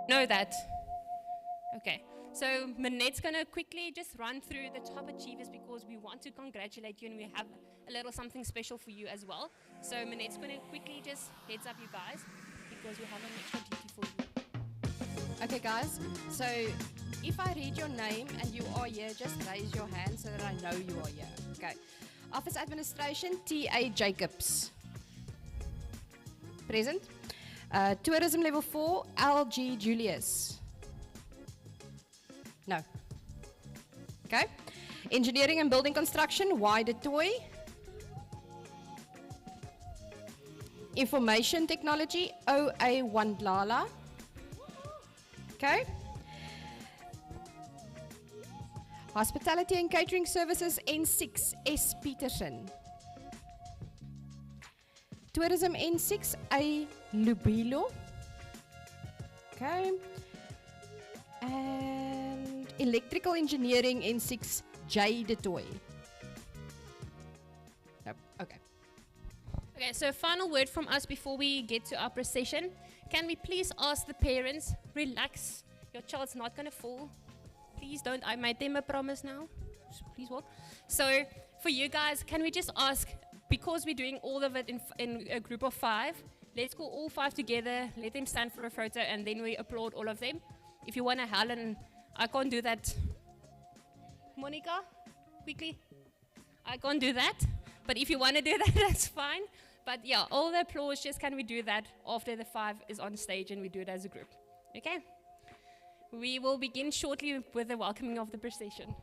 know that? Okay. So Manette's going to quickly just run through the top achievers because we want to congratulate you and we have a little something special for you as well. So Manette's going to quickly just heads up you guys because we have an extra duty for you. Okay guys, so if I read your name and you are here, just raise your hand so that I know you are here. Okay. Office Administration, T.A. Jacobs. Present. Tourism Level 4, L.G. Julius. No. Okay. Engineering and Building Construction, Y. De Toy. Information Technology, O.A. Wandlala. Okay. Hospitality and Catering Services, N6, S. Peterson. Tourism, N6, A. Lubilo. Okay. And Electrical Engineering, N6, J. De Toy. Nope. Okay. Okay, so final word from us before we get to our procession. Can we please ask the parents, relax, your child's not going to fall. Please don't, I made them a promise now. Please walk. So for you guys, can we just ask, because we're doing all of it in a group of 5, let's go all 5 together, let them stand for a photo, and then we applaud all of them. If you want to Helen, I can't do that. Monica, quickly. I can't do that. But if you want to do that, that's fine. But yeah, all the applause, just can we do that after the 5 is on stage and we do it as a group. Okay? We will begin shortly with the welcoming of the procession.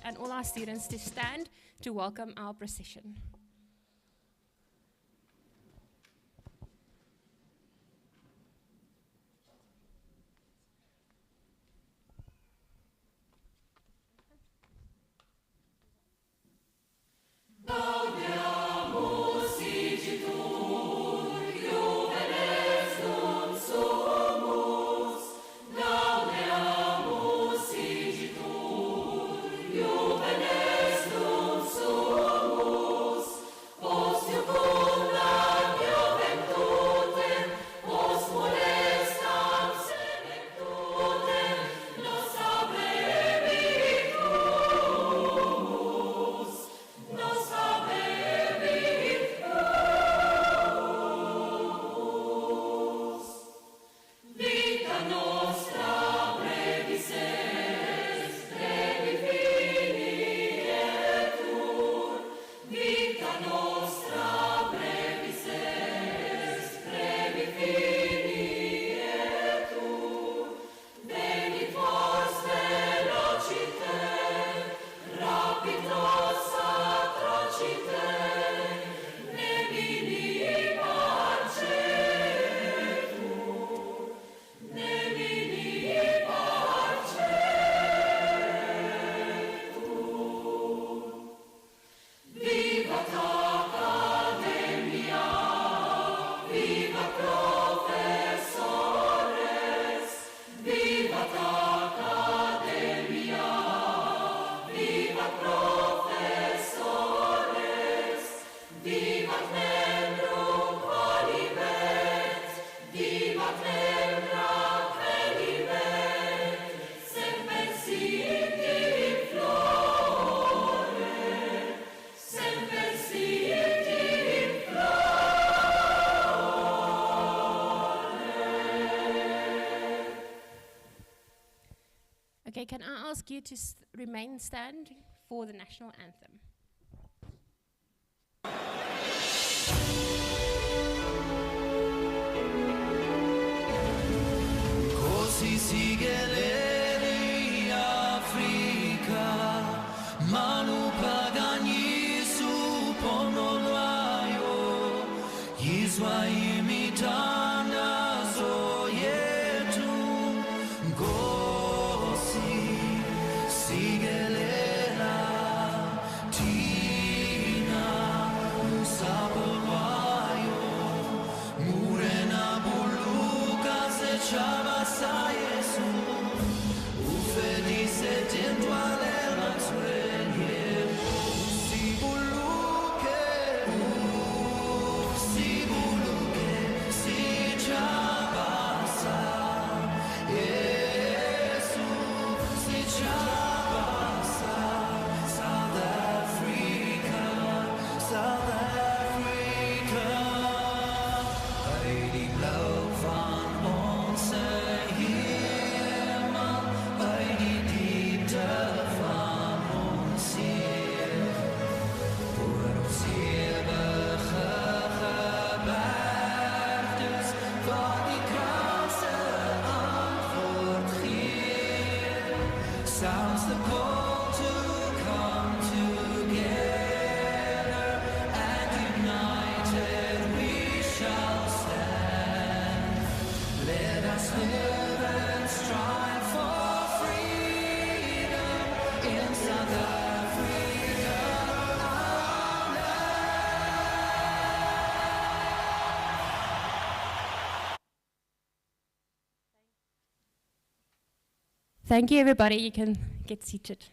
And all our students to stand to welcome our procession. Juvenes dum sumus, Okay, can I ask you to remain stand for the national anthem? Così si geleri Africa, manu pagani su pomolayo, Yizwa imitana zoyetu, Gosi si gelera, Tina musapolwayo, Murena buluka se chavasa Yesu, ufelice tentuale matsuenye, si buluke, si chavasa, Yesu, si chavasa, South Africa, South Africa, Heidi Blau van onze hemel, Heidi diepte van ons ziel, voor ons eeuwige gebergtes, waar die kranse antwoord geeft. Sounds the call to come together, and united we shall stand. Let us live and strive for freedom in South Africa, our Thank you, everybody. You can get seated.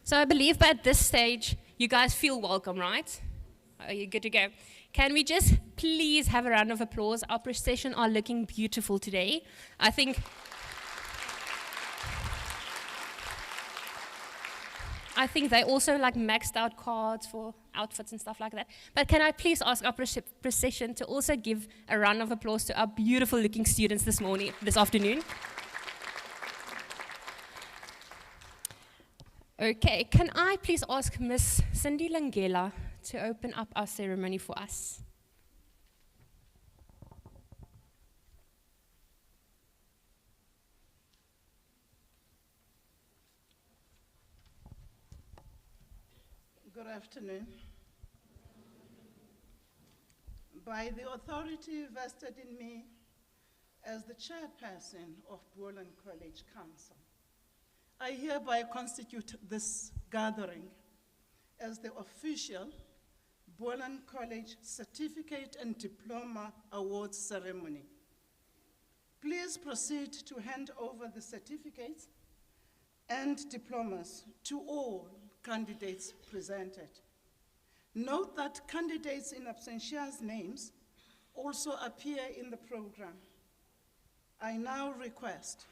So I believe by this stage, you guys feel welcome, right? Are you good to go? Can we just please have a round of applause? Our procession are looking beautiful today. I think they also like maxed out cards for outfits and stuff like that. But can I please ask our procession to also give a round of applause to our beautiful looking students this afternoon? Okay, can I please ask Miss Cindy Langela to open up our ceremony for us? Good afternoon. By the authority vested in me as the chairperson of Boland College Council, I hereby constitute this gathering as the official Boland College Certificate and Diploma Awards ceremony. Please proceed to hand over the certificates and diplomas to all candidates presented. Note that candidates in absentia's names also appear in the program. I now request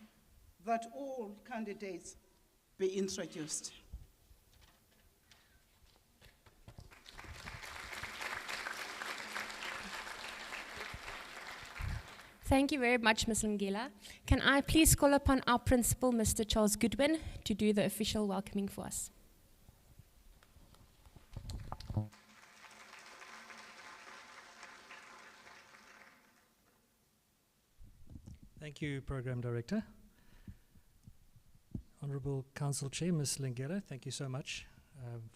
that all candidates be introduced. Thank you very much, Ms. Langela. Can I please call upon our principal, Mr. Charles Goodwin, to do the official welcoming for us? Thank you, Program Director. Honourable Council Chair, Ms. Langela, thank you so much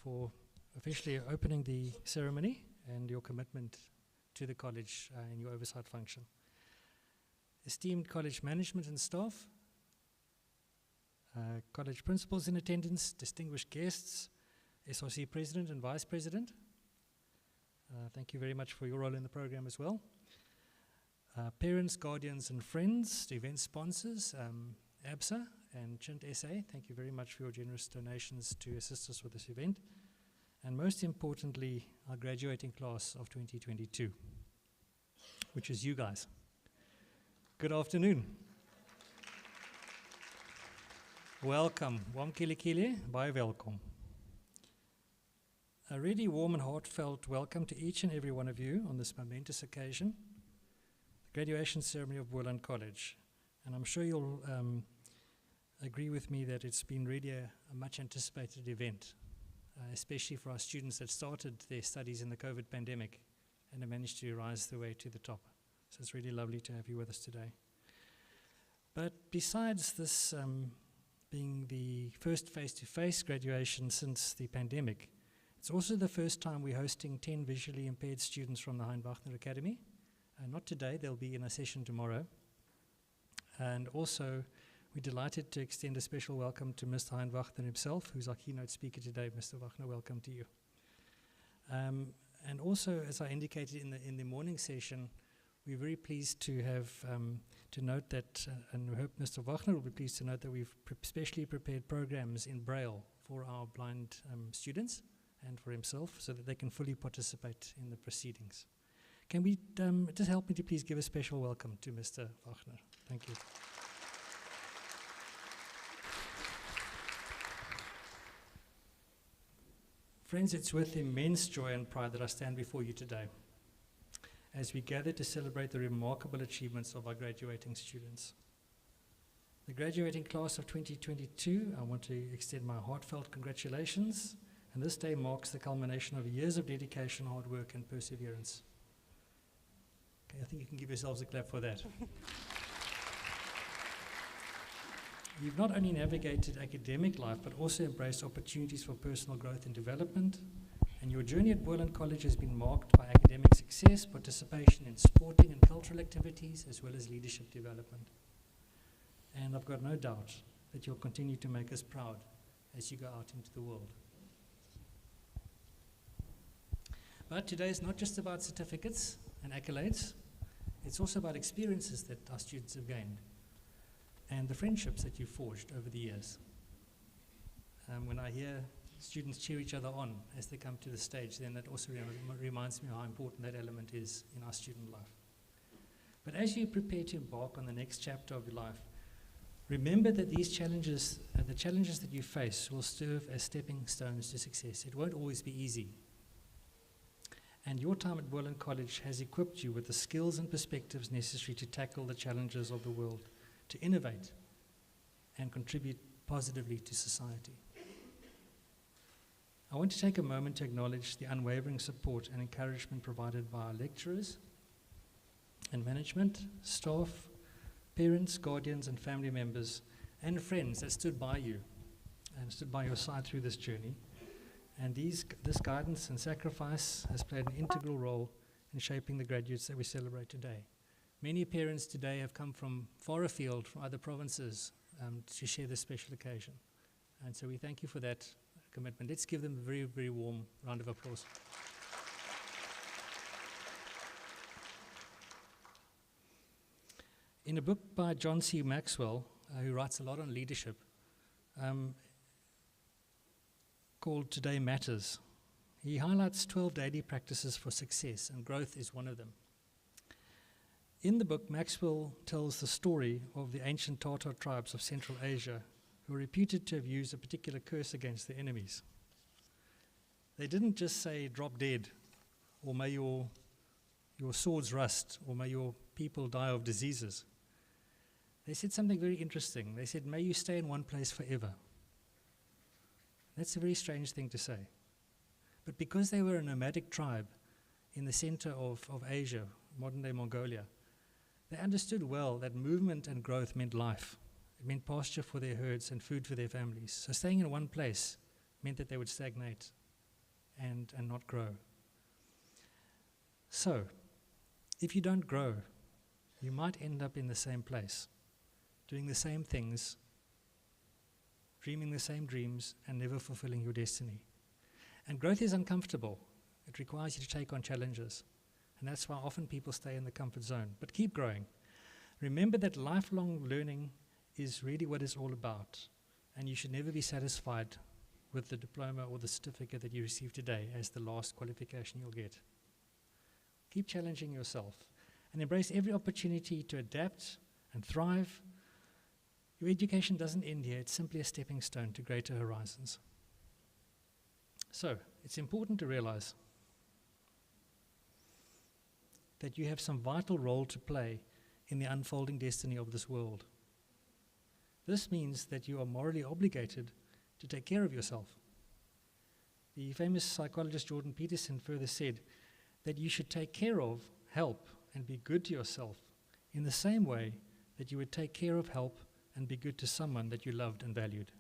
for officially opening the ceremony and your commitment to the college in your oversight function. Esteemed college management and staff, college principals in attendance, distinguished guests, SRC President and Vice President, thank you very much for your role in the program as well. Parents, guardians and friends, event sponsors, ABSA and Chint SA, thank you very much for your generous donations to assist us with this event. And most importantly, our graduating class of 2022, which is you guys. Good afternoon. Welcome. Wamkilikili, bye welcome. A really warm and heartfelt welcome to each and every one of you on this momentous occasion. graduation ceremony of Boland College. And I'm sure you'll agree with me that it's been really a much anticipated event, especially for our students that started their studies in the COVID pandemic and have managed to rise their way to the top. So it's really lovely to have you with us today. But besides this being the first face-to-face graduation since the pandemic, it's also the first time we're hosting 10 visually impaired students from the Hein-Wachner Academy. Not today, they'll be in a session tomorrow. And also, we're delighted to extend a special welcome to Mr. Hein-Wachner himself, who's our keynote speaker today. Mr. Wachner, welcome to you. And also, as I indicated in the morning session, we're very pleased to have to note that, and we hope Mr. Wachner will be pleased to note that we've specially prepared programs in Braille for our blind students and for himself, so that they can fully participate in the proceedings. Can we just help me to please give a special welcome to Mr. Wachner? Thank you. Friends, it's with immense joy and pride that I stand before you today as we gather to celebrate the remarkable achievements of our graduating students. The graduating class of 2022, I want to extend my heartfelt congratulations, and this day marks the culmination of years of dedication, hard work, and perseverance. Okay, I think you can give yourselves a clap for that. You've not only navigated academic life, but also embraced opportunities for personal growth and development. And your journey at Boland College has been marked by academic success, participation in sporting and cultural activities, as well as leadership development. And I've got no doubt that you'll continue to make us proud as you go out into the world. But today is not just about certificates and accolades. It's also about experiences that our students have gained and the friendships that you've forged over the years. When I hear students cheer each other on as they come to the stage, then that also reminds me how important that element is in our student life. But as you prepare to embark on the next chapter of your life, remember that these challenges, the challenges that you face, will serve as stepping stones to success. It won't always be easy. And your time at Boland College has equipped you with the skills and perspectives necessary to tackle the challenges of the world, to innovate and contribute positively to society. I want to take a moment to acknowledge the unwavering support and encouragement provided by our lecturers and management, staff, parents, guardians, and family members, and friends that stood by you and stood by your side through this journey. And this guidance and sacrifice has played an integral role in shaping the graduates that we celebrate today. Many parents today have come from far afield, from other provinces, to share this special occasion. And so we thank you for that commitment. Let's give them a very, very warm round of applause. In a book by John C. Maxwell, who writes a lot on leadership, called Today Matters, he highlights 12 daily practices for success, and growth is one of them. In the book, Maxwell tells the story of the ancient Tatar tribes of Central Asia who were reputed to have used a particular curse against their enemies. They didn't just say, drop dead, or may your swords rust, or may your people die of diseases. They said something very interesting. They said, may you stay in one place forever. That's a very strange thing to say. But because they were a nomadic tribe in the center of Asia, modern-day Mongolia, they understood well that movement and growth meant life. It meant pasture for their herds and food for their families. So staying in one place meant that they would stagnate and not grow. So, if you don't grow, you might end up in the same place, doing the same things, dreaming the same dreams, and never fulfilling your destiny. And growth is uncomfortable. It requires you to take on challenges. And that's why often people stay in the comfort zone. But keep growing. Remember that lifelong learning is really what it's all about. And you should never be satisfied with the diploma or the certificate that you receive today as the last qualification you'll get. Keep challenging yourself and embrace every opportunity to adapt and thrive. Your education doesn't end here. It's simply a stepping stone to greater horizons. So, it's important to realize that you have some vital role to play in the unfolding destiny of this world. This means that you are morally obligated to take care of yourself. The famous psychologist Jordan Peterson further said that you should take care of, help, and be good to yourself in the same way that you would take care of, help, and be good to someone that you loved and valued.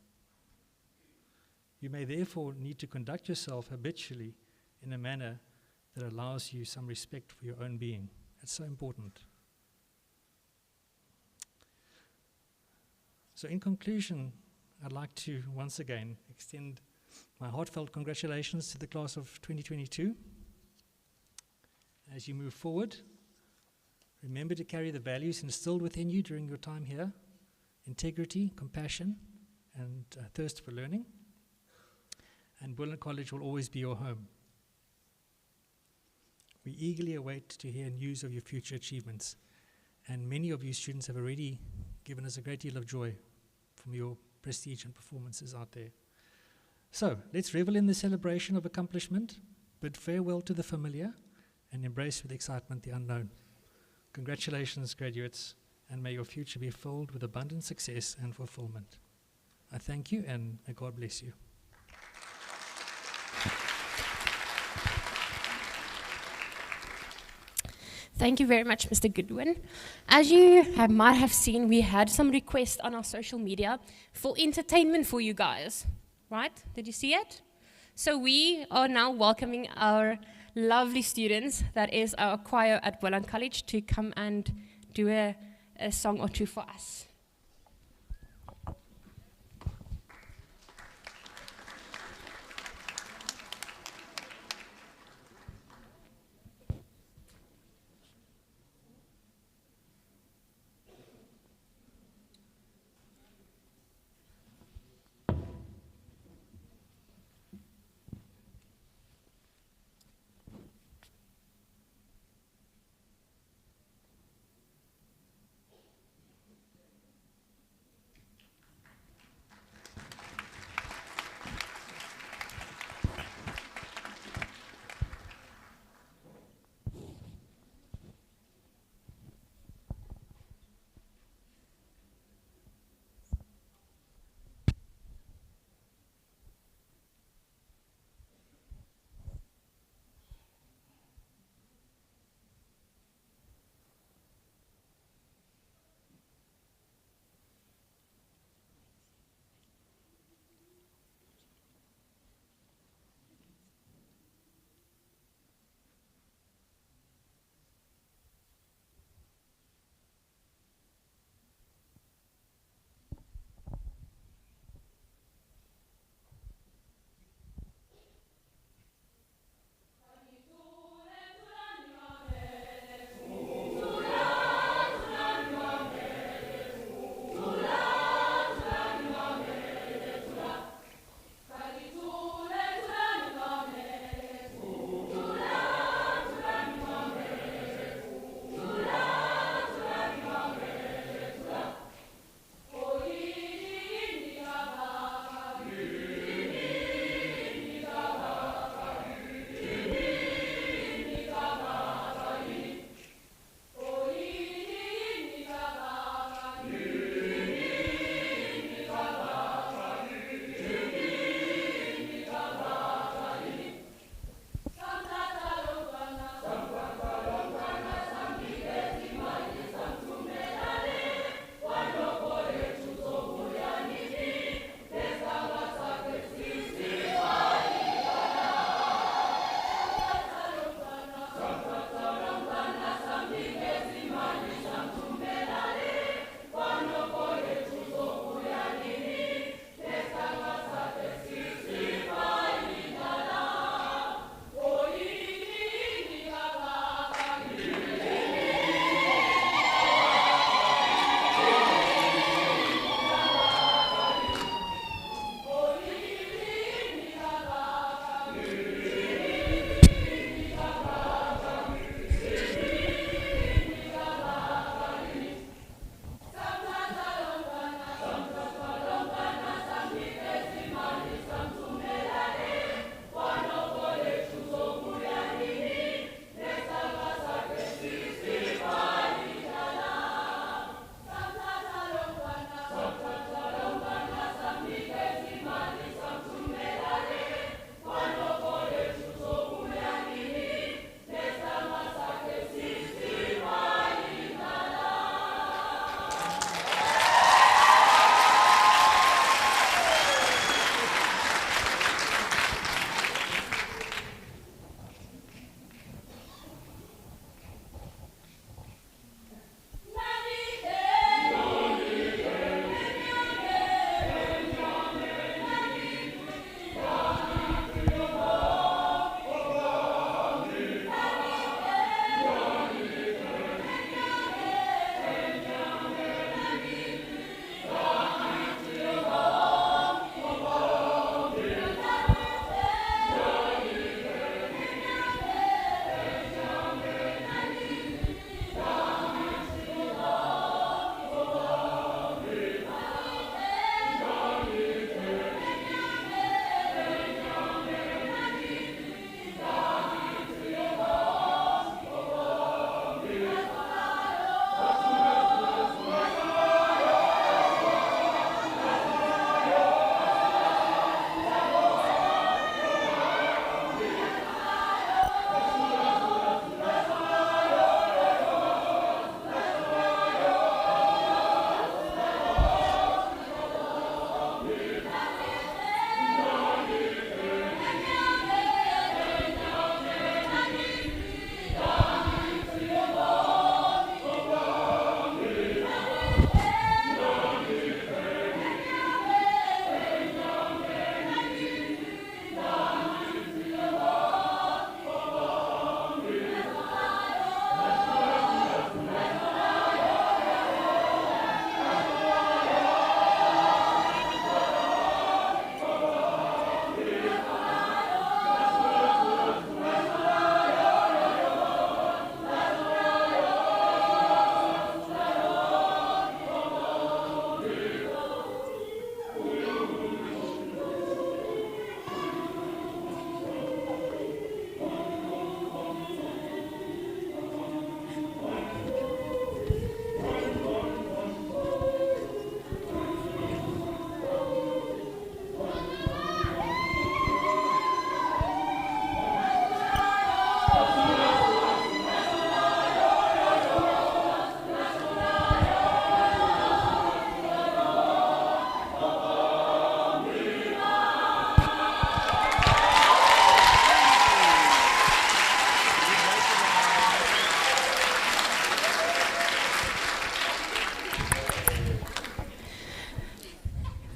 You may therefore need to conduct yourself habitually in a manner that allows you some respect for your own being. It's so important. So in conclusion, I'd like to once again extend my heartfelt congratulations to the class of 2022. As you move forward, remember to carry the values instilled within you during your time here: integrity, compassion, and thirst for learning. And Boland College will always be your home. We eagerly await to hear news of your future achievements, and many of you students have already given us a great deal of joy from your prestige and performances out there. So, let's revel in the celebration of accomplishment, bid farewell to the familiar, and embrace with excitement the unknown. Congratulations, graduates, and may your future be filled with abundant success and fulfillment. I thank you, and may God bless you. Thank you very much, Mr. Goodwin. As you might have seen, we had some requests on our social media for entertainment for you guys, right? Did you see it? So we are now welcoming our lovely students, that is our choir at Boland College, to come and do a song or two for us.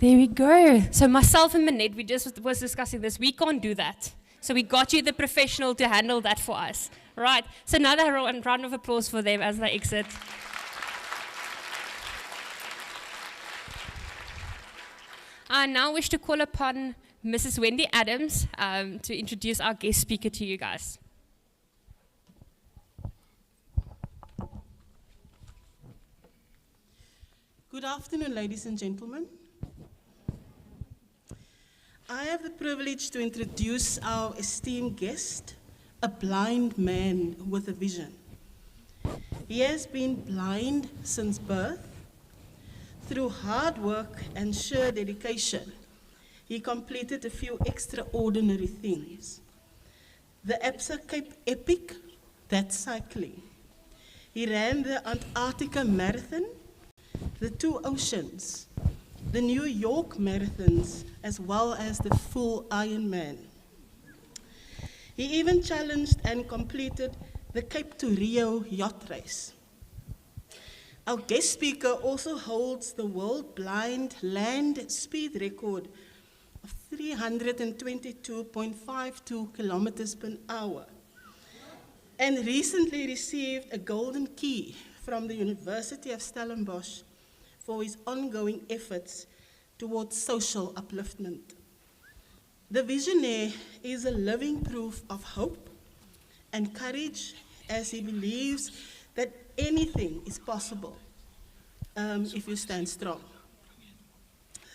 There we go. So myself and Manette, we just was discussing this. We can't do that. So we got you the professional to handle that for us. Right. So another round of applause for them as they exit. I now wish to call upon Mrs. Wendy Adams to introduce our guest speaker to you guys. Good afternoon, ladies and gentlemen. I have the privilege to introduce our esteemed guest, a blind man with a vision. He has been blind since birth. Through hard work and sheer dedication, he completed a few extraordinary things. The Absa Cape Epic, that's cycling. He ran the Antarctica Marathon, the 2 oceans, the New York marathons, as well as the full Ironman. He even challenged and completed the Cape to Rio yacht race. Our guest speaker also holds the world blind land speed record of 322.52 kilometers per hour, and recently received a golden key from the University of Stellenbosch for his ongoing efforts towards social upliftment. The visionary is a living proof of hope and courage, as he believes that anything is possible if you stand strong.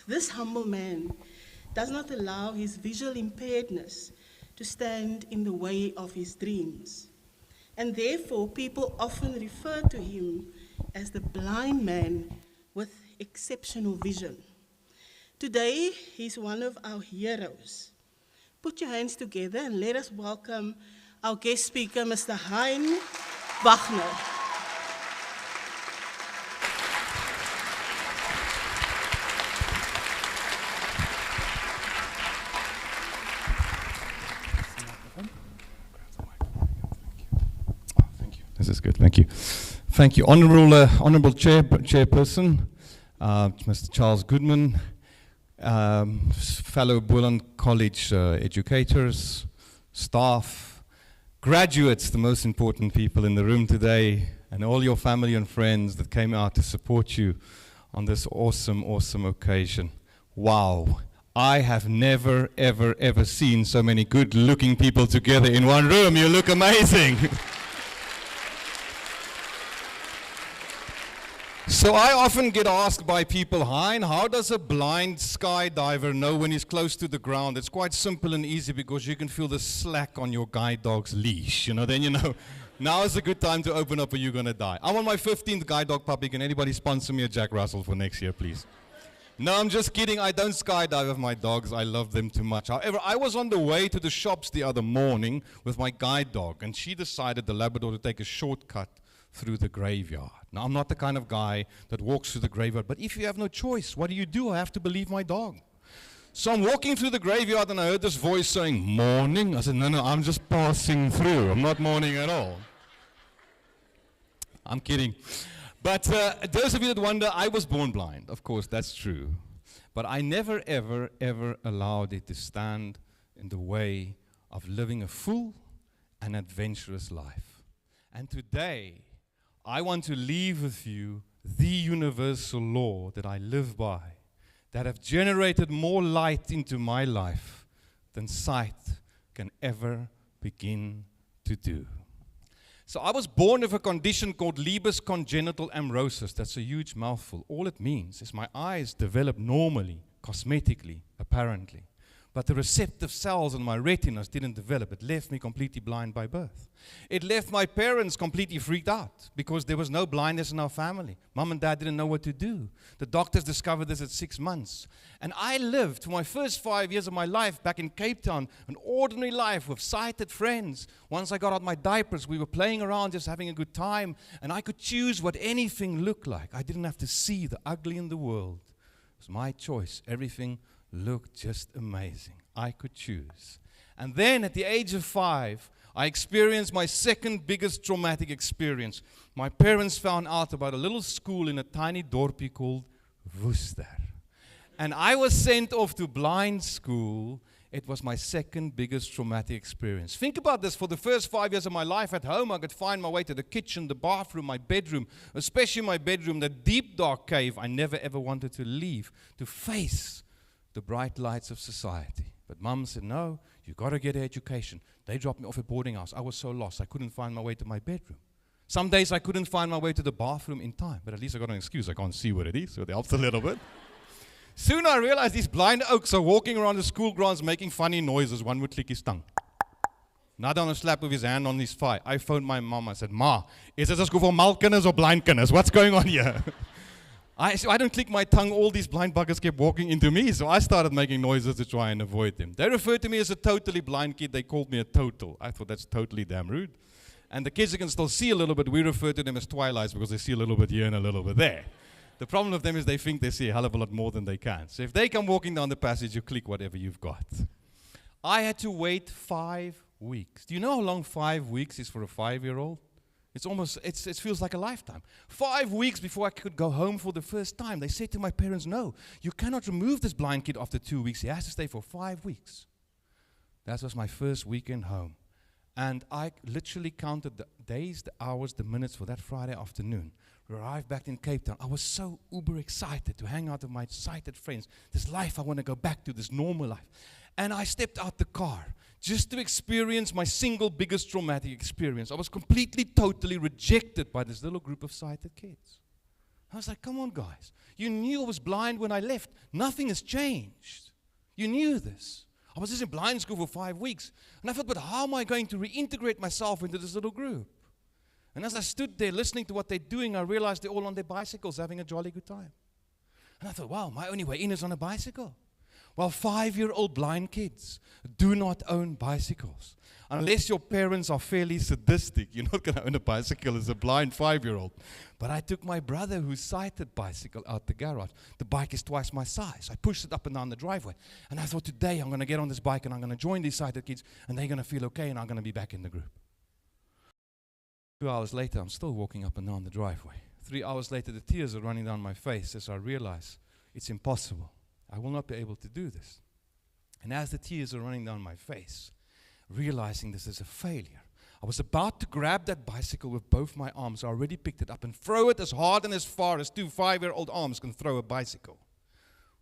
This humble man does not allow his visual impairedness to stand in the way of his dreams, and therefore people often refer to him as the blind man with exceptional vision. Today, he's one of our heroes. Put your hands together and let us welcome our guest speaker, Mr. Hein Wagner. This is good, thank you. Thank you, Honourable Chairperson, Mr. Charles Goodman, fellow Boland College educators, staff, graduates, the most important people in the room today, and all your family and friends that came out to support you on this awesome, awesome occasion. Wow. I have never, ever, ever seen so many good-looking people together in one room. You look amazing. So I often get asked by people, Hein, how does a blind skydiver know when he's close to the ground? It's quite simple and easy because you can feel the slack on your guide dog's leash. Then you know, now is a good time to open up or you're going to die. I'm on my 15th guide dog puppy. Can anybody sponsor me a Jack Russell for next year, please? No, I'm just kidding. I don't skydive with my dogs. I love them too much. However, I was on the way to the shops the other morning with my guide dog, and she decided, the Labrador, to take a shortcut through the graveyard. Now, I'm not the kind of guy that walks through the graveyard, but if you have no choice, what do? I have to believe my dog. So I'm walking through the graveyard, and I heard this voice saying, "Mourning?" I said, no, I'm just passing through. I'm not mourning at all. I'm kidding. But those of you that wonder, I was born blind. Of course, that's true. But I never, ever, ever allowed it to stand in the way of living a full and adventurous life. And today, I want to leave with you the universal law that I live by, that have generated more light into my life than sight can ever begin to do. So I was born with a condition called Leber's congenital amaurosis. That's a huge mouthful. All it means is my eyes develop normally, cosmetically, apparently. But the receptive cells in my retinas didn't develop. It left me completely blind by birth. It left my parents completely freaked out because there was no blindness in our family. Mom and dad didn't know what to do. The doctors discovered this at 6 months. And I lived for my first 5 years of my life back in Cape Town, an ordinary life with sighted friends. Once I got out my diapers, we were playing around, just having a good time, and I could choose what anything looked like. I didn't have to see the ugly in the world. It was my choice. Everything looked just amazing. I could choose. And then at the age of 5, I experienced my second biggest traumatic experience. My parents found out about a little school in a tiny dorpie called Worcester. And I was sent off to blind school. It was my second biggest traumatic experience. Think about this. For the first 5 years of my life at home, I could find my way to the kitchen, the bathroom, my bedroom, especially my bedroom, the deep, dark cave I never, ever wanted to leave, to face the bright lights of society. But Mum said, no, you got to get an education. They dropped me off at boarding house. I was so lost, I couldn't find my way to my bedroom. Some days I couldn't find my way to the bathroom in time, but at least I got an excuse. I can't see what it is, so it helps a little bit. Soon I realized these blind oaks are walking around the school grounds making funny noises. One would click his tongue. Another on a slap of his hand on his thigh. I phoned my mom. I said, Ma, is this a school for malkinders or blindkinders? What's going on here? So I don't click my tongue. All these blind buggers kept walking into me, so I started making noises to try and avoid them. They referred to me as a totally blind kid. They called me a total. I thought that's totally damn rude. And the kids who can still see a little bit, we refer to them as twilights because they see a little bit here and a little bit there. The problem with them is they think they see a hell of a lot more than they can. So if they come walking down the passage, you click whatever you've got. I had to wait 5 weeks. Do you know how long 5 weeks is for a 5-year-old? It feels like a lifetime. 5 weeks before I could go home for the first time. They said to my parents, no, you cannot remove this blind kid after 2 weeks. He has to stay for 5 weeks. That was my first weekend home. And I literally counted the days, the hours, the minutes for that Friday afternoon. We arrived back in Cape Town. I was so uber excited to hang out with my sighted friends. This life I want to go back to, this normal life. And I stepped out the car just to experience my single biggest traumatic experience. I was completely, totally rejected by this little group of sighted kids. I was like, come on, guys. You knew I was blind when I left. Nothing has changed. You knew this. I was just in blind school for 5 weeks. And I thought, but how am I going to reintegrate myself into this little group? And as I stood there listening to what they're doing, I realized they're all on their bicycles having a jolly good time. And I thought, wow, my only way in is on a bicycle. Well, 5-year-old blind kids do not own bicycles. Unless your parents are fairly sadistic, you're not going to own a bicycle as a blind 5-year-old. But I took my brother, who's sighted, bicycle out the garage. The bike is twice my size. I pushed it up and down the driveway. And I thought, today I'm going to get on this bike and I'm going to join these sighted kids and they're going to feel okay and I'm going to be back in the group. 2 hours later, I'm still walking up and down the driveway. 3 hours later, the tears are running down my face as I realize it's impossible. I will not be able to do this. And as the tears are running down my face, realizing this is a failure, I was about to grab that bicycle with both my arms. I already picked it up and throw it as hard and as far as 2 5-year-old arms can throw a bicycle.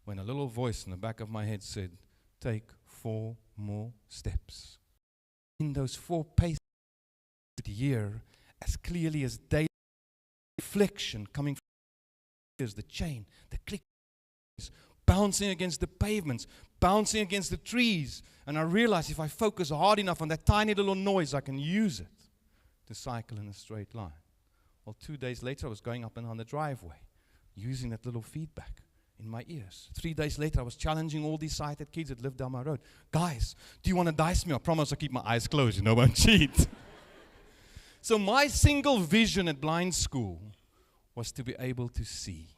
When a little voice in the back of my head said, take 4 more steps. In those 4 paces, I could hear as clearly as day reflection coming from the chain, the click, bouncing against the pavements, bouncing against the trees. And I realized if I focus hard enough on that tiny little noise, I can use it to cycle in a straight line. Well, 2 days later, I was going up and down the driveway, using that little feedback in my ears. 3 days later, I was challenging all these sighted kids that lived down my road. Guys, do you want to dice me? I promise I'll keep my eyes closed, I won't cheat. So my single vision at blind school was to be able to see.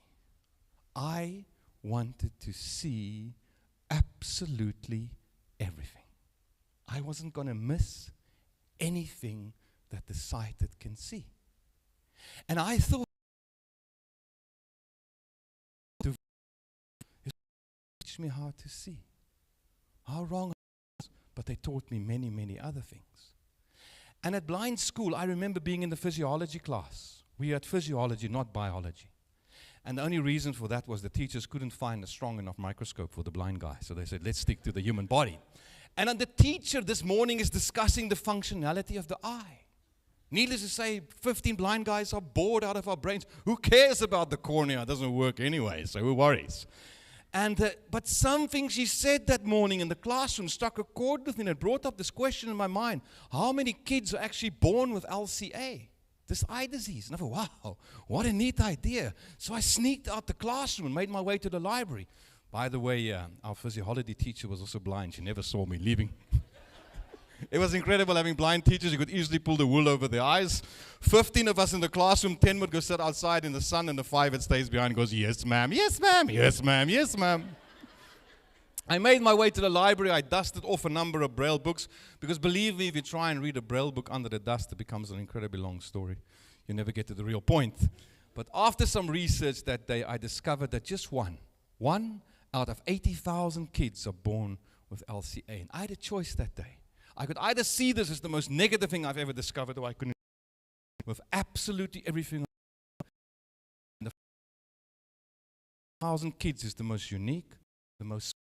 I wanted to see absolutely everything. I wasn't going to miss anything that the sighted can see. And I thought, to teach me how to see. How wrong I was, but they taught me many, many other things. And at blind school, I remember being in the physiology class. We had physiology, not biology. And the only reason for that was the teachers couldn't find a strong enough microscope for the blind guy. So they said, let's stick to the human body. And the teacher this morning is discussing the functionality of the eye. Needless to say, 15 blind guys are bored out of our brains. Who cares about the cornea? It doesn't work anyway, so who worries? But something she said that morning in the classroom struck a chord with me, and it brought up this question in my mind. How many kids are actually born with LCA? This eye disease. And I thought, wow, what a neat idea. So I sneaked out the classroom and made my way to the library. By the way, our physiology teacher was also blind. She never saw me leaving. It was incredible having blind teachers. You could easily pull the wool over their eyes. 15 of us in the classroom, 10 would go sit outside in the sun, and the 5 that stays behind goes, yes, ma'am, yes, ma'am, yes, ma'am, yes, ma'am. I made my way to the library. I dusted off a number of Braille books, because believe me, if you try and read a Braille book under the dust, it becomes an incredibly long story. You never get to the real point. But after some research that day, I discovered that just one out of 80,000 kids are born with LCA. And I had a choice that day. I could either see this as the most negative thing I've ever discovered, or I couldn't, with absolutely everything. The 1,000 kids is the most unique, the most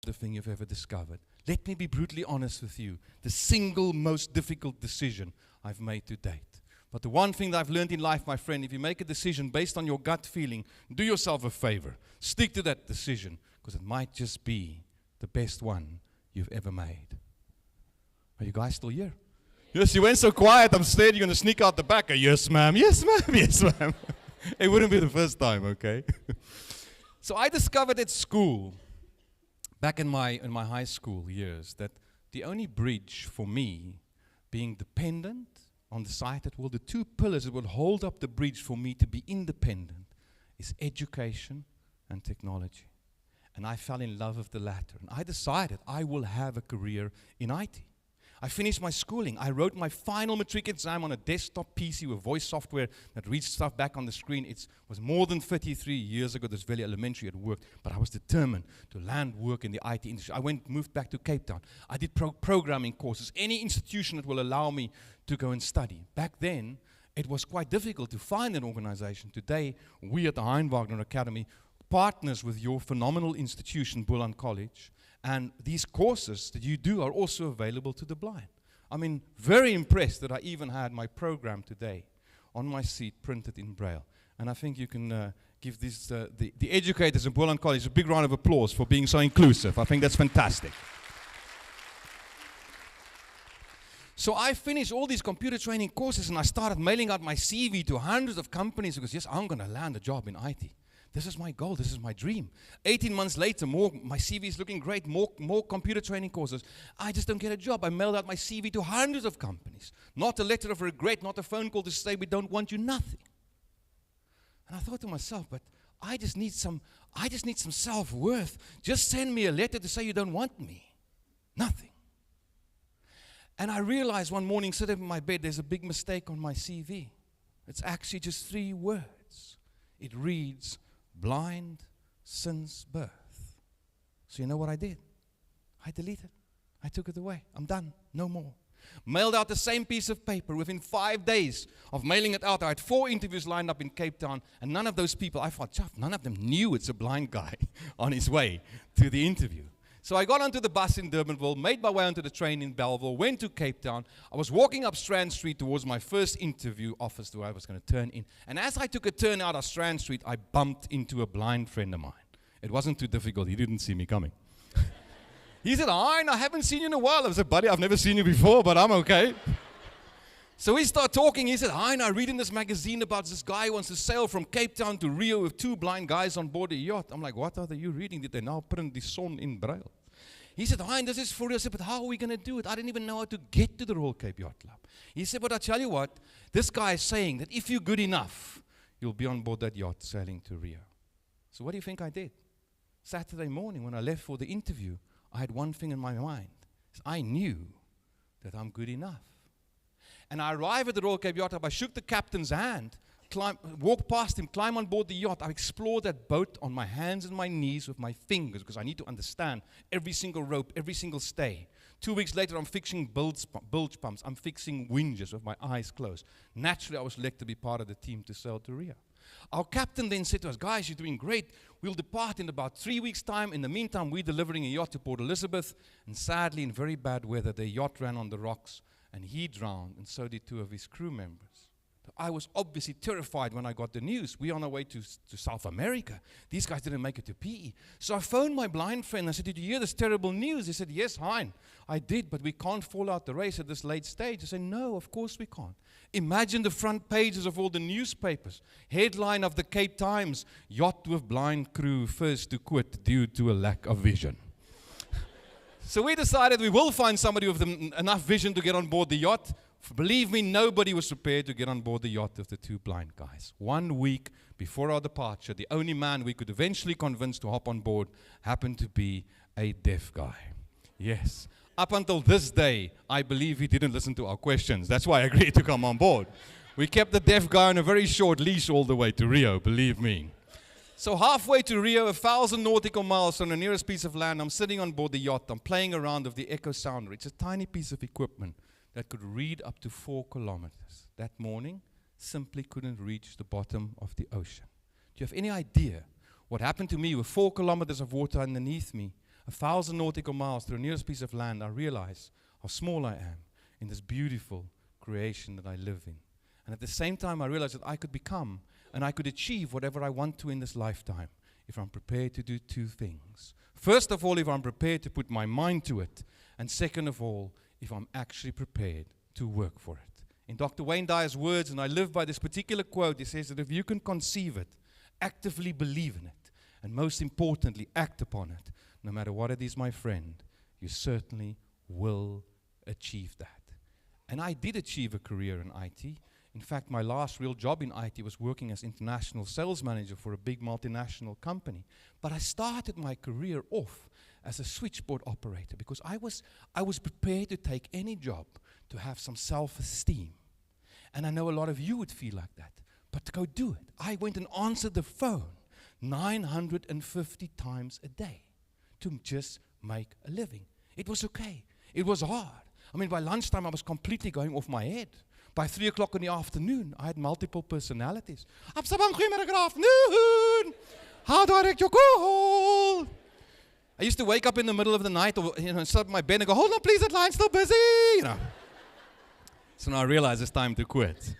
the thing you've ever discovered. Let me be brutally honest with you. The single most difficult decision I've made to date. But the one thing that I've learned in life, my friend, if you make a decision based on your gut feeling, do yourself a favor. Stick to that decision, because it might just be the best one you've ever made. Are you guys still here? Yes, you went so quiet, I'm scared you're going to sneak out the back. Yes, ma'am. Yes, ma'am. Yes, ma'am. It wouldn't be the first time, okay? So I discovered at school, back in my high school years, that the only bridge for me being dependent on the side that will, the two pillars that will hold up the bridge for me to be independent is education and technology. And I fell in love with the latter. And I decided I will have a career in IT. I finished my schooling. I wrote my final matric exam on a desktop PC with voice software that reads stuff back on the screen. It was more than 33 years ago. This very elementary at work. But I was determined to land work in the IT industry. I moved back to Cape Town. I did programming courses. Any institution that will allow me to go and study. Back then, it was quite difficult to find an organization. Today, we at the Hein Wagner Academy partners with your phenomenal institution, Boland College. And these courses that you do are also available to the blind. I mean, very impressed that I even had my program today on my seat printed in Braille. And I think you can give these, the educators in Boland College a big round of applause for being so inclusive. I think that's fantastic. So I finished all these computer training courses and I started mailing out my CV to hundreds of companies because, yes, I'm going to land a job in IT. This is my goal. This is my dream. 18 months later, my CV is looking great. More computer training courses. I just don't get a job. I mailed out my CV to hundreds of companies. Not a letter of regret, not a phone call to say we don't want you, nothing. And I thought to myself, but I just need some self-worth. Just send me a letter to say you don't want me. Nothing. And I realized one morning, sitting in my bed, there's a big mistake on my CV. It's actually just 3 words. It reads, blind since birth. So you know what I did? I deleted. I took it away. I'm done. No more. Mailed out the same piece of paper within 5 days of mailing it out. I had 4 interviews lined up in Cape Town, and none of those people, I thought, none of them knew it's a blind guy on his way to the interview. So I got onto the bus in Durbanville, made my way onto the train in Belleville, went to Cape Town. I was walking up Strand Street towards my first interview office where I was going to turn in. And as I took a turn out of Strand Street, I bumped into a blind friend of mine. It wasn't too difficult. He didn't see me coming. He said, I haven't seen you in a while. I said, buddy, I've never seen you before, but I'm okay. So we start talking. He said, I read in this magazine about this guy who wants to sail from Cape Town to Rio with 2 blind guys on board a yacht. I'm like, what are you reading? Did they now print the son in Braille? He said, this is for real. I said, but how are we going to do it? I didn't even know how to get to the Royal Cape Yacht Club. He said, but I tell you what, this guy is saying that if you're good enough, you'll be on board that yacht sailing to Rio. So what do you think I did? Saturday morning when I left for the interview, I had one thing in my mind. I knew that I'm good enough. And I arrived at the Royal Cape Yacht Club. I shook the captain's hand, walked past him, climbed on board the yacht. I explored that boat on my hands and my knees with my fingers because I need to understand every single rope, every single stay. 2 weeks later, I'm fixing bilge pumps. I'm fixing winches with my eyes closed. Naturally, I was selected to be part of the team to sail to Rio. Our captain then said to us, guys, you're doing great. We'll depart in about 3 weeks' time. In the meantime, we're delivering a yacht to Port Elizabeth. And sadly, in very bad weather, the yacht ran on the rocks and he drowned, and so did 2 of his crew members. I was obviously terrified when I got the news. We're on our way to South America. These guys didn't make it to PE. So I phoned my blind friend. I said, did you hear this terrible news? He said, yes, Hein, I did, but we can't fall out the race at this late stage. I said, no, of course we can't. Imagine the front pages of all the newspapers. Headline of the Cape Times, yacht with blind crew first to quit due to a lack of vision. So we decided we will find somebody with enough vision to get on board the yacht. Believe me, nobody was prepared to get on board the yacht with the 2 blind guys. 1 week before our departure, the only man we could eventually convince to hop on board happened to be a deaf guy. Yes. Up until this day, I believe he didn't listen to our questions. That's why I agreed to come on board. We kept the deaf guy on a very short leash all the way to Rio, believe me. So halfway to Rio, 1,000 nautical miles from the nearest piece of land, I'm sitting on board the yacht. I'm playing around with the echo sounder. It's a tiny piece of equipment that could read up to 4 kilometers. That morning, simply couldn't reach the bottom of the ocean. Do you have any idea what happened to me with 4 kilometers of water underneath me, 1,000 nautical miles to the nearest piece of land? I realized how small I am in this beautiful creation that I live in. And at the same time, I realized that I could become and I could achieve whatever I want to in this lifetime if I'm prepared to do 2 things. First of all, if I'm prepared to put my mind to it. And second of all, if I'm actually prepared to work for it. In Dr. Wayne Dyer's words, and I live by this particular quote, he says that if you can conceive it, actively believe in it, and most importantly, act upon it, no matter what it is, my friend, you certainly will achieve that. And I did achieve a career in IT. In fact, my last real job in IT was working as international sales manager for a big multinational company. But I started my career off as a switchboard operator because I was prepared to take any job to have some self-esteem. And I know a lot of you would feel like that. But to go do it, I went and answered the phone 950 times a day to just make a living. It was okay. It was hard. I mean, by lunchtime, I was completely going off my head. By 3 o'clock in the afternoon, I had multiple personalities. Good afternoon. How do I direct your call? I used to wake up in the middle of the night or sit up in my bed and go, hold on, please, that line's still busy. So now I realized it's time to quit.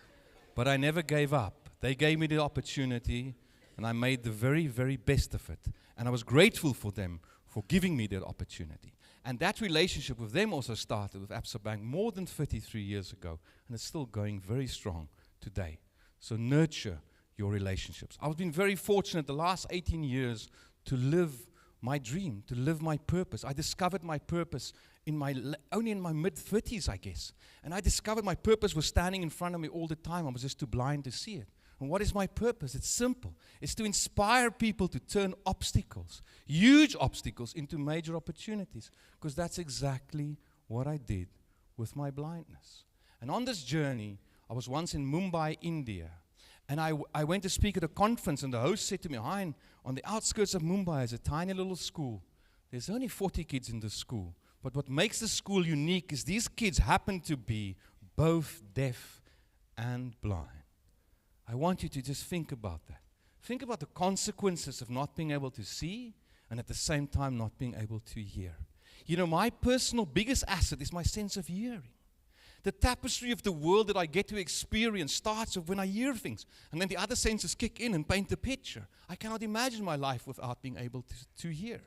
But I never gave up. They gave me the opportunity, and I made the very, very best of it. And I was grateful for them for giving me that opportunity. And that relationship with them also started with Absa Bank more than 33 years ago, and it's still going very strong today. So nurture your relationships. I've been very fortunate the last 18 years to live my dream, to live my purpose. I discovered my purpose only in my mid-30s, I guess. And I discovered my purpose was standing in front of me all the time. I was just too blind to see it. And what is my purpose? It's simple. It's to inspire people to turn obstacles, huge obstacles, into major opportunities. Because that's exactly what I did with my blindness. And on this journey, I was once in Mumbai, India. And I went to speak at a conference, and the host said to me, Hein, on the outskirts of Mumbai is a tiny little school. There's only 40 kids in the school. But what makes the school unique is these kids happen to be both deaf and blind. I want you to just think about that. Think about the consequences of not being able to see and at the same time not being able to hear. You know, my personal biggest asset is my sense of hearing. The tapestry of the world that I get to experience starts with when I hear things. And then the other senses kick in and paint the picture. I cannot imagine my life without being able to hear.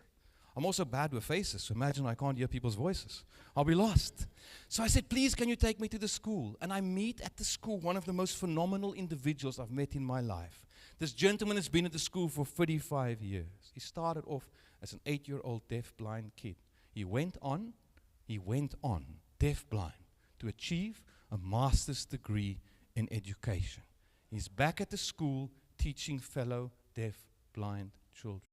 I'm also bad with faces, so imagine I can't hear people's voices. I'll be lost. So I said, please, can you take me to the school? And I meet at the school one of the most phenomenal individuals I've met in my life. This gentleman has been at the school for 35 years. He started off as an 8-year-old deaf-blind kid. He went on, deaf-blind, to achieve a master's degree in education. He's back at the school teaching fellow deaf-blind children.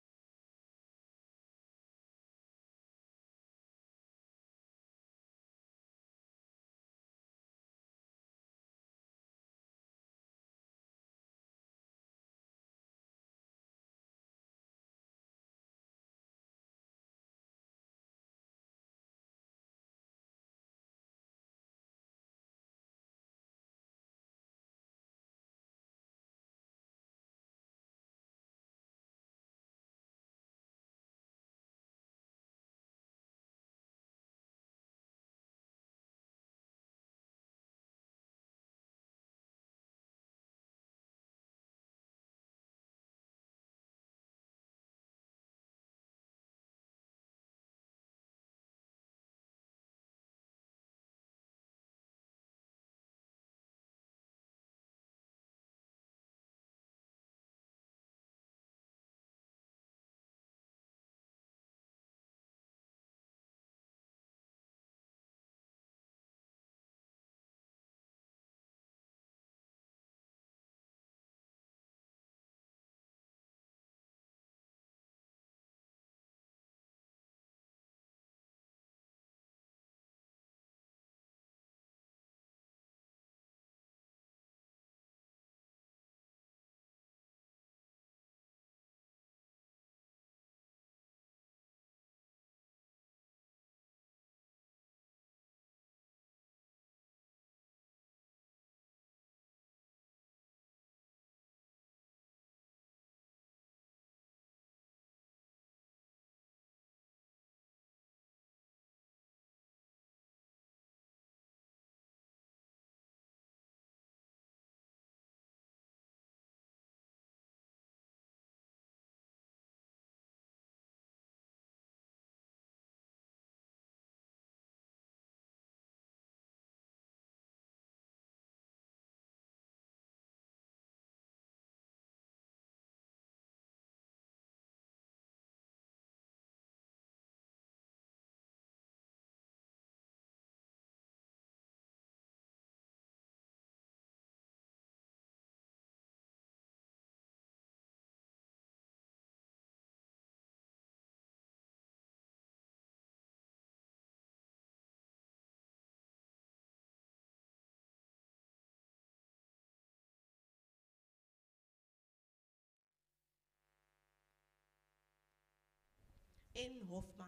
Hoffman.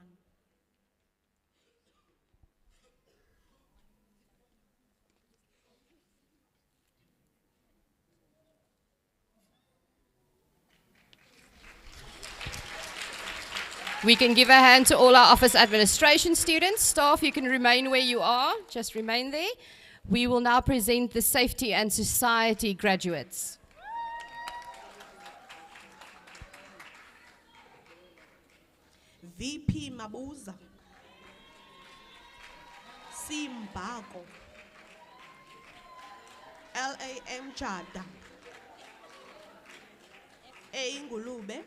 We can give a hand to all our office administration students. Staff, you can remain where you are. Just remain there. We will now present the Safety and Society graduates. VP Mabuza, Simbako, LAM Chada, A Ngulube,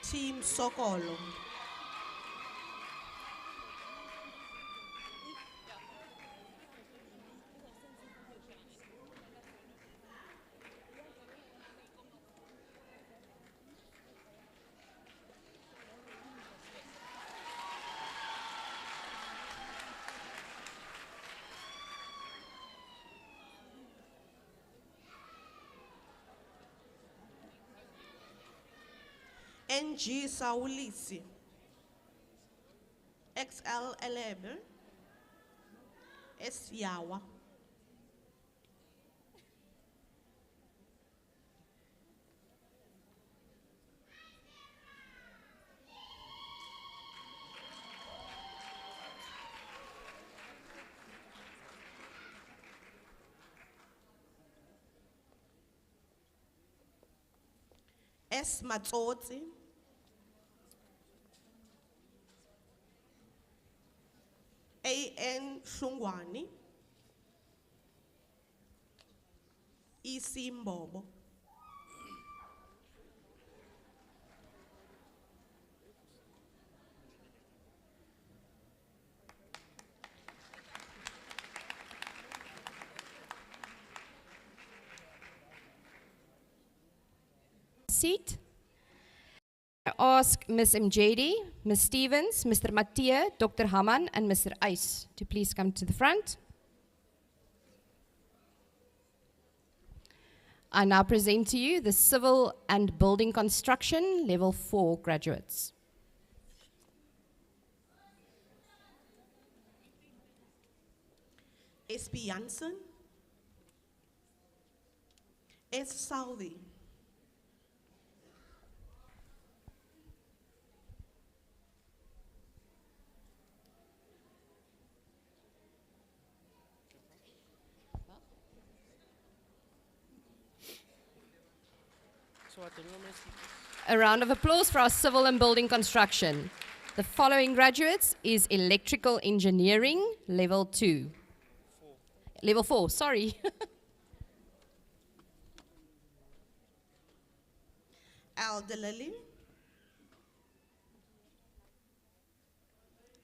Team Sokolo. NG Saulisi, XL11, S Yawa. S Matsotsi, AN Shungwani, EC Mbobo. Seat. I ask Ms. Mjedi, Ms. Stevens, Mr. Mattia, Dr. Haman, and Mr. Ice to please come to the front. I now present to you the Civil and Building Construction Level 4 graduates. SP Janssen, S Saudi, A round of applause for our Civil and Building Construction. The following graduates is Electrical Engineering Level 2. Level 4, sorry. Aldelali,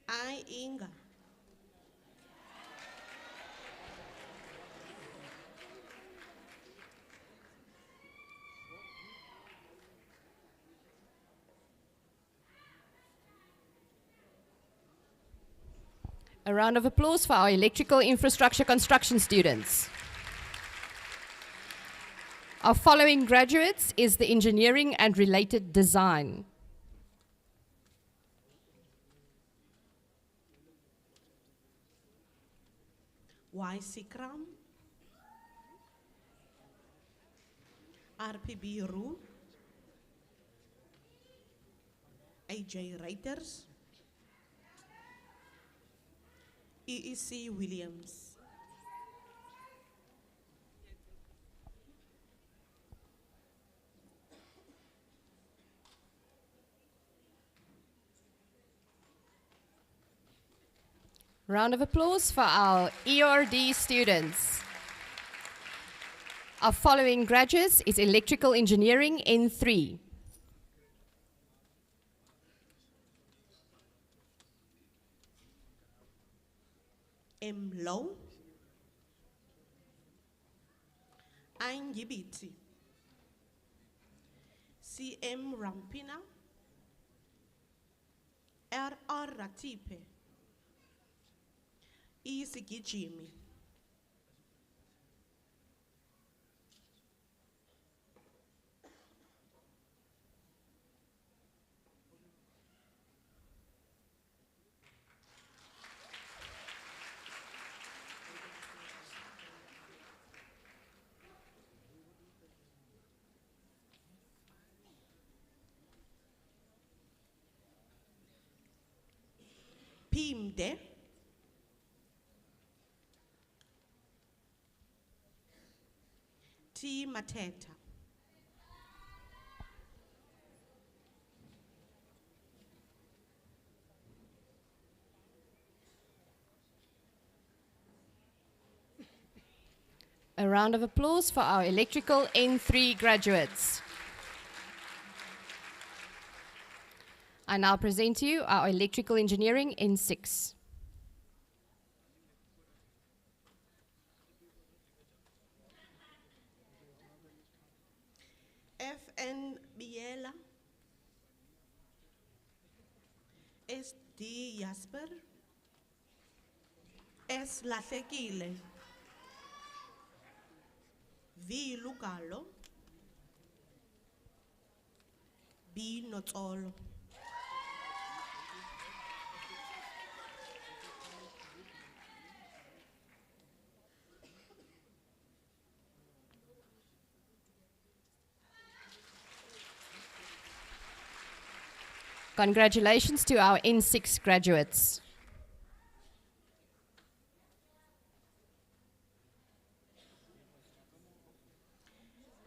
I Inga, A round of applause for our Electrical Infrastructure Construction students. Our following graduates is the Engineering and Related Design. Y Sikram, RPB Ru, AJ Reuters, EEC Williams. Round of applause for our ERD students. Our following graduates is Electrical Engineering N3. M Low, Angibiti, CM Rampina, RR Ratipe, Isigijimi. Mide. T. Mateta. A round of applause for our electrical N3 graduates. I now present to you our electrical engineering N6. FN Biela. SD Jasper. S. Lahlekile. V. Lugalo. B. Notsolo. Congratulations to our N6 graduates.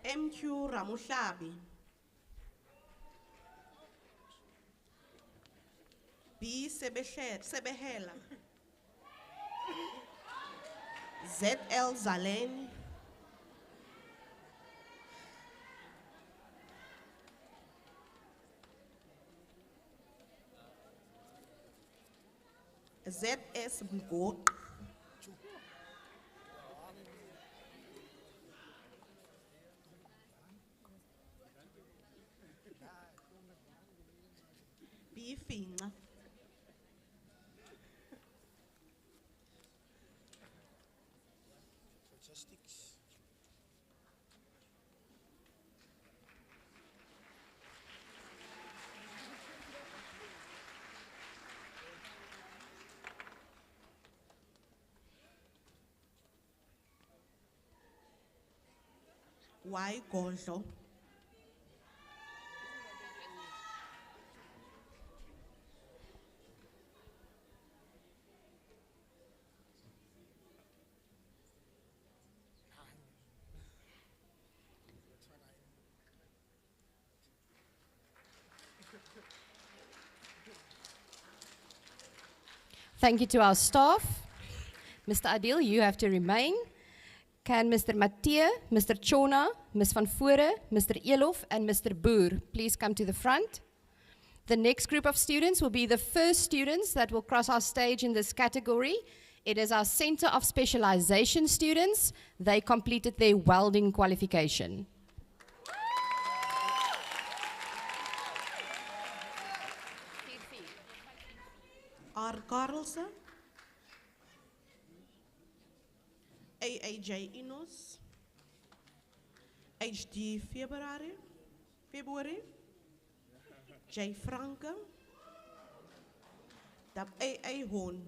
MQ Ramuhlabi. B. Sebehela. ZL Zaleni. ZS Mgoq. B. Finca. Y. Godlo. Thank you to our staff. Mr. Adil, you have to remain. Can Mr. Mathieu, Mr. Chona, Ms. Van Voore, Mr. Elof, and Mr. Boer please come to the front? The next group of students will be the first students that will cross our stage in this category. It is our Center of Specialization students. They completed their welding qualification. R. Carlsen. AAJ Inos. HD February. J. Franke. Dab AA Hoon.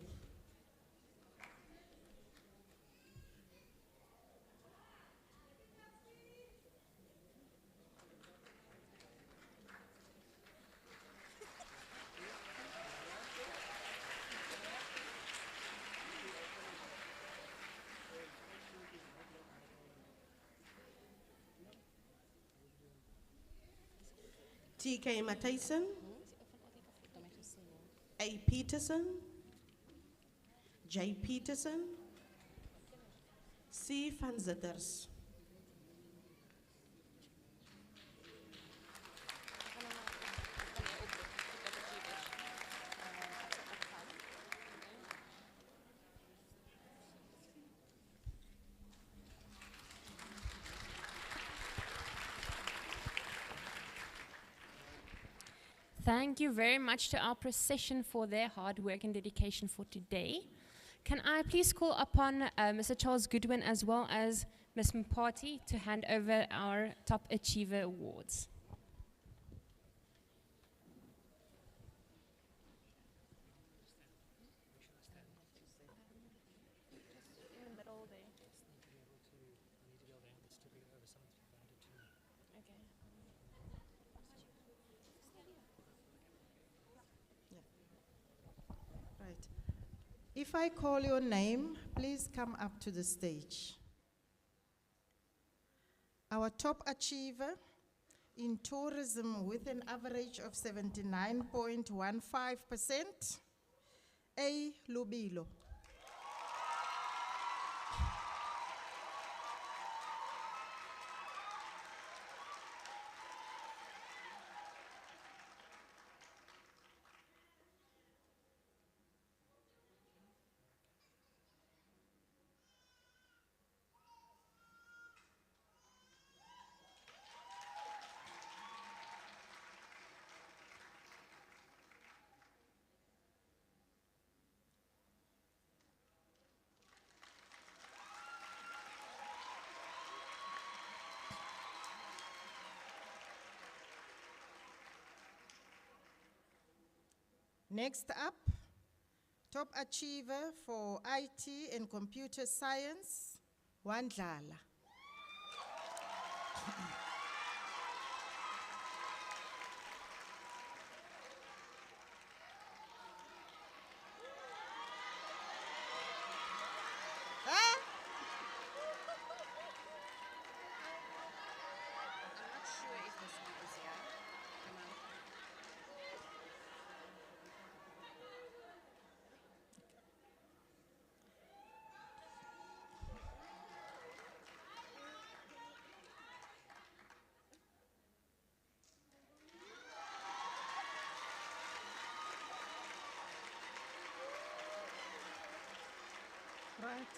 TK Matthijssen. A. Peterson. J. Peterson. C. Van Zitters. Thank you very much to our procession for their hard work and dedication for today. Can I please call upon Mr. Charles Goodwin as well as Ms. Mpati to hand over our Top Achiever Awards. If I call your name, please come up to the stage. Our top achiever in tourism with an average of 79.15%, A. Lubilo. Next up, top achiever for IT and computer science, Wandlala. Right.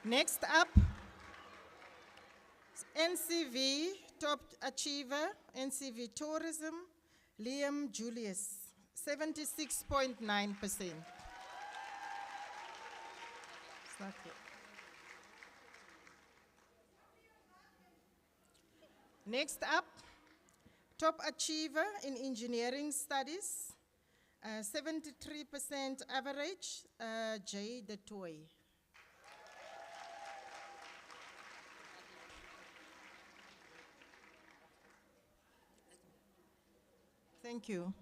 Next up, NCV top achiever, NCV tourism, Liam Julius, 76.9%. Next up, top achiever in engineering studies, 73% average, Jay De Toy. Thank you.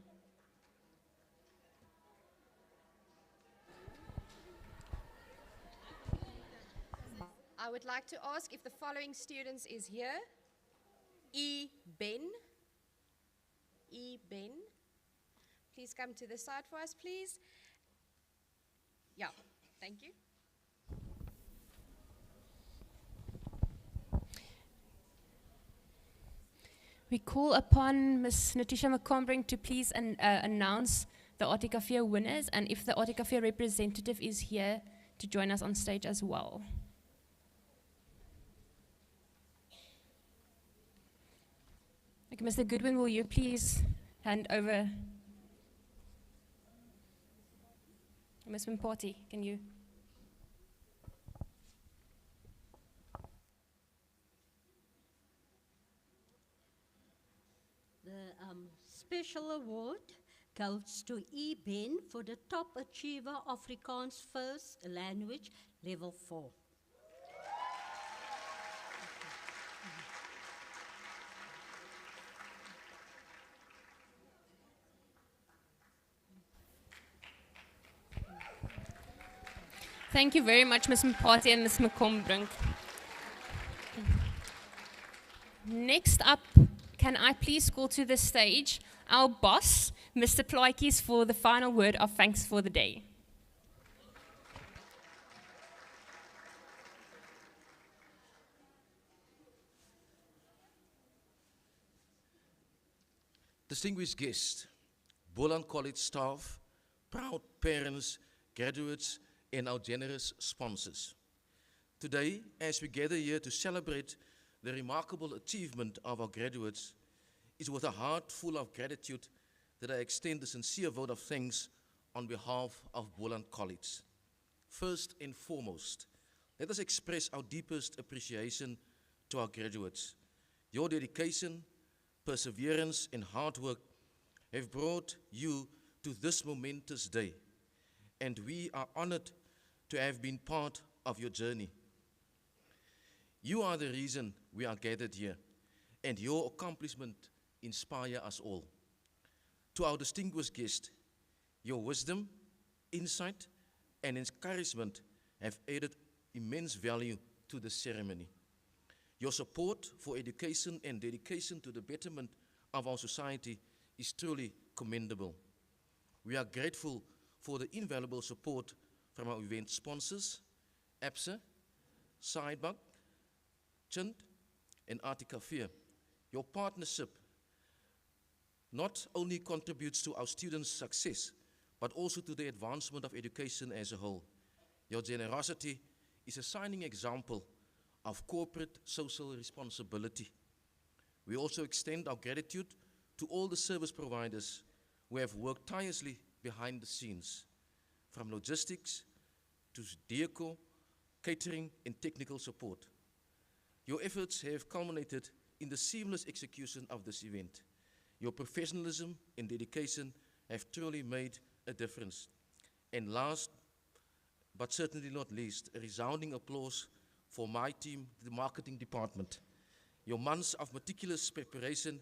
I would like to ask if the following students is here. E. Ben. E. Ben. Please come to the side for us, please. Yeah, thank you. We call upon Ms. Natisha McCombring to please announce the Articafia winners, and if the Articafia representative is here to join us on stage as well. Okay, Mr. Goodwin, will you please hand over? Ms. Mpoti, can you? The special award goes to E. Ben for the top achiever Afrikaans First Language Level 4. Thank you very much, Ms. Mpati and Ms. McCombring. Next up, can I please call to the stage our boss, Mr. Plaatjes, for the final word of thanks for the day. Distinguished guests, Boland College staff, proud parents, graduates, and our generous sponsors. Today, as we gather here to celebrate the remarkable achievement of our graduates, it's with a heart full of gratitude that I extend a sincere vote of thanks on behalf of Boland College. First and foremost, let us express our deepest appreciation to our graduates. Your dedication, perseverance, and hard work have brought you to this momentous day, and we are honored to have been part of your journey. You are the reason we are gathered here, and your accomplishment inspire us all. To our distinguished guest, your wisdom, insight, and encouragement have added immense value to the ceremony. Your support for education and dedication to the betterment of our society is truly commendable. We are grateful for the invaluable support from our event sponsors, APSA, Sidebug, Chint, and Articafear. Your partnership not only contributes to our students' success, but also to the advancement of education as a whole. Your generosity is a shining example of corporate social responsibility. We also extend our gratitude to all the service providers who have worked tirelessly behind the scenes, from logistics to deco, catering, and technical support. Your efforts have culminated in the seamless execution of this event. Your professionalism and dedication have truly made a difference. And last, but certainly not least, a resounding applause for my team, the marketing department. Your months of meticulous preparation,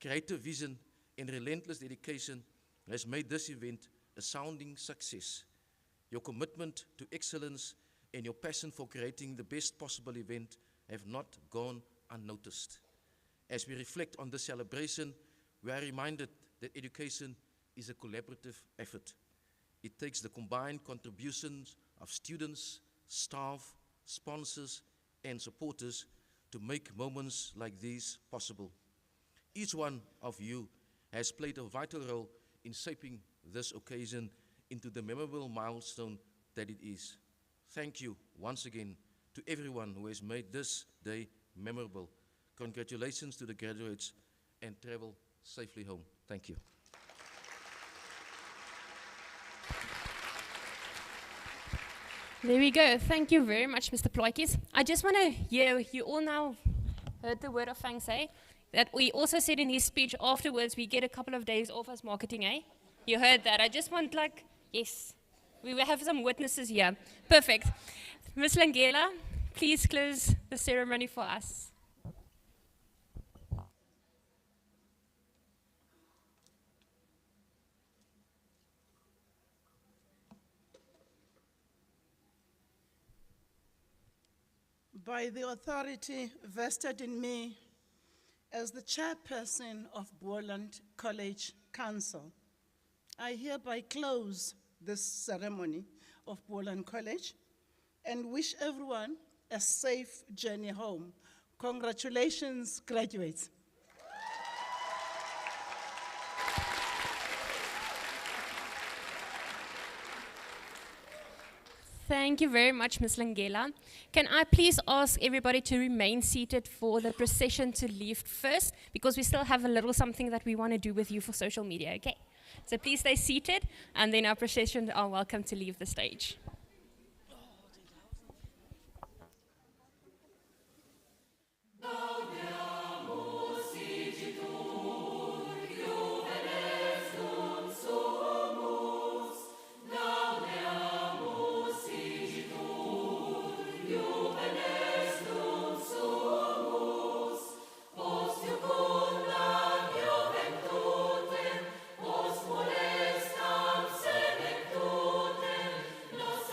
creative vision, and relentless dedication has made this event a sounding success. Your commitment to excellence and your passion for creating the best possible event have not gone unnoticed. As we reflect on this celebration, we are reminded that education is a collaborative effort. It takes the combined contributions of students, staff, sponsors, and supporters to make moments like these possible. Each one of you has played a vital role in shaping this occasion into the memorable milestone that it is. Thank you once again to everyone who has made this day memorable. Congratulations to the graduates, and travel safely home. Thank you. There we go. Thank you very much, Mr. Ploikis. I just want to hear, you all now heard the word of thanks, eh? That we also said in his speech afterwards, we get a couple of days off as marketing, eh? You heard that. I just want yes, we will have some witnesses here. Perfect. Ms. Langela, please close the ceremony for us. By the authority vested in me as the chairperson of Boland College Council, I hereby close this ceremony of Boland College and wish everyone a safe journey home. Congratulations, graduates. Thank you very much, Ms. Langela. Can I please ask everybody to remain seated for the procession to leave first, because we still have a little something that we want to do with you for social media, okay? So please stay seated, and then our procession are welcome to leave the stage. Nos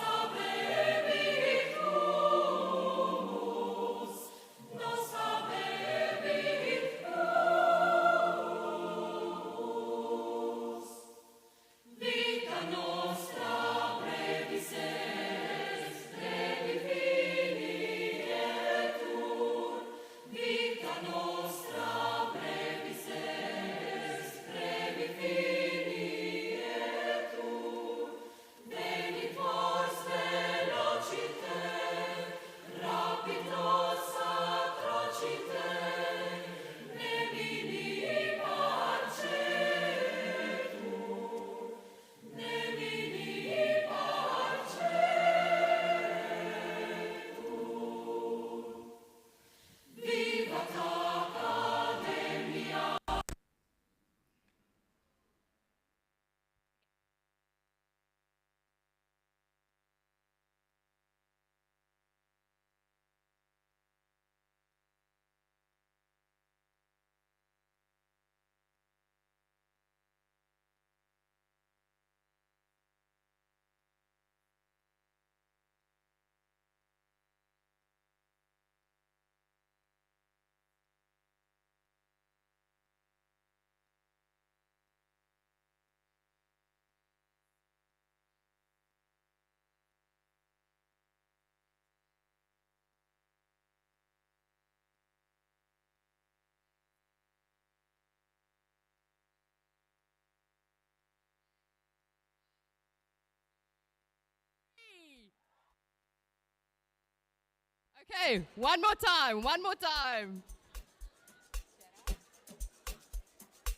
Okay, one more time.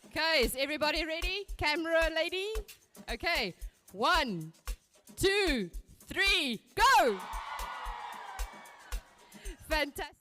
Okay, is everybody ready? Camera lady? Okay, 1, 2, 3, go! Fantastic.